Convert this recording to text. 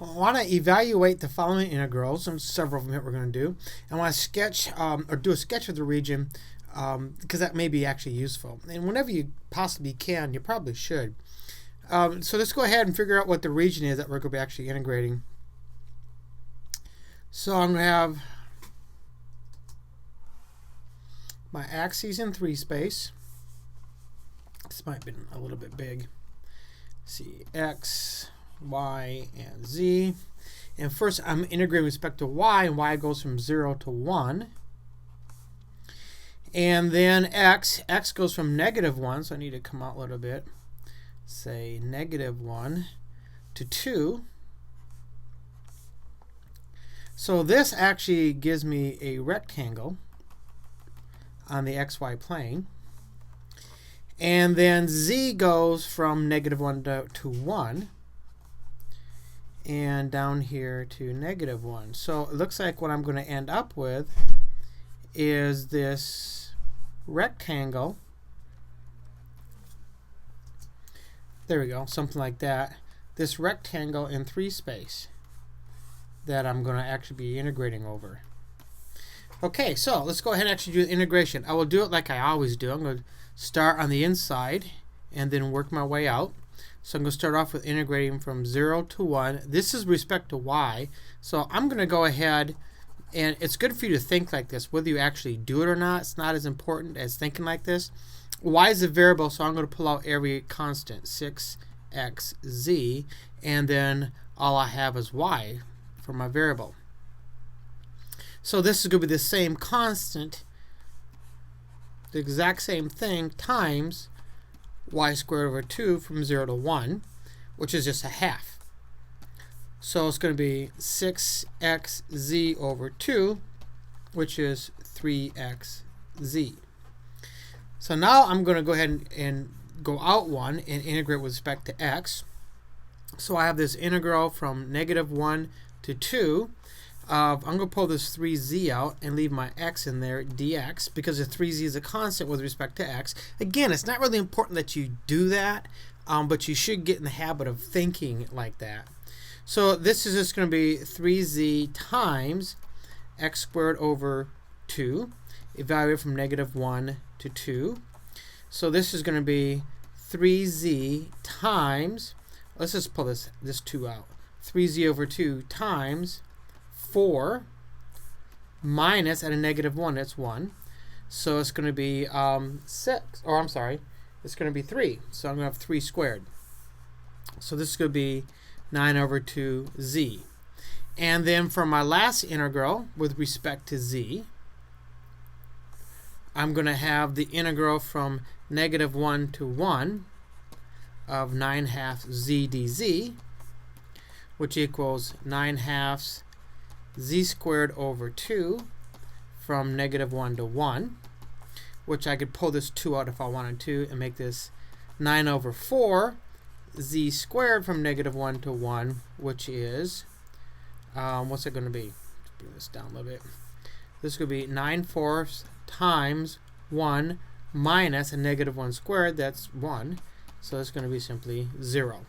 I want to evaluate the following integrals, and several of them that we're going to do. I want to sketch or do a sketch of the region because that may be actually useful. And whenever you possibly can, you probably should. So let's go ahead and figure out what the region is that we're going to be actually integrating. So I'm going to have my axes in 3 space. This might have been a little bit big. Let's see, x, y, and z. And first I'm integrating with respect to y, and y goes from 0 to 1. And then x goes from -1, so I need to come out a little bit. Say -1 to 2. So this actually gives me a rectangle on the xy plane. And then z goes from -1 to 1 and down here to -1. So it looks like what I'm going to end up with is this rectangle. There we go, something like that. This rectangle in 3 space that I'm going to actually be integrating over. Okay, so let's go ahead and actually do the integration. I will do it like I always do. I'm going to start on the inside and then work my way out. So I'm going to start off with integrating from 0 to 1. This is respect to y. So I'm going to go ahead, and it's good for you to think like this. Whether you actually do it or not, it's not as important as thinking like this. Y is a variable, so I'm going to pull out every constant, 6xz, and then all I have is y for my variable. So this is going to be the same constant, the exact same thing, times y squared over 2 from 0 to 1, which is just a half. So it's going to be 6xz over 2, which is 3xz. So now I'm going to go ahead and go out 1 and integrate with respect to x. So I have this integral from -1 to 2. I'm going to pull this 3z out and leave my x in there, dx, because the 3z is a constant with respect to x. Again, it's not really important that you do that, but you should get in the habit of thinking like that. So this is just going to be 3z times x squared over 2, evaluated from -1 to 2. So this is going to be 3z times, let's just pull this 2 out, 3z over 2 times 4 minus, at a -1, that's 1. So it's going to be 6, or I'm sorry, it's going to be 3. So I'm going to have 3 squared. So this is going to be 9 over 2z. And then for my last integral with respect to z, I'm going to have the integral from -1 to 1 of 9/2 z dz, which equals 9/2 z squared over 2 from -1 to 1, which I could pull this 2 out if I wanted to and make this 9 over 4 z squared from -1 to 1, which is, what's it going to be? Let's bring this down a little bit. This could be 9/4 times 1 minus a -1 squared, that's 1. So it's going to be simply 0.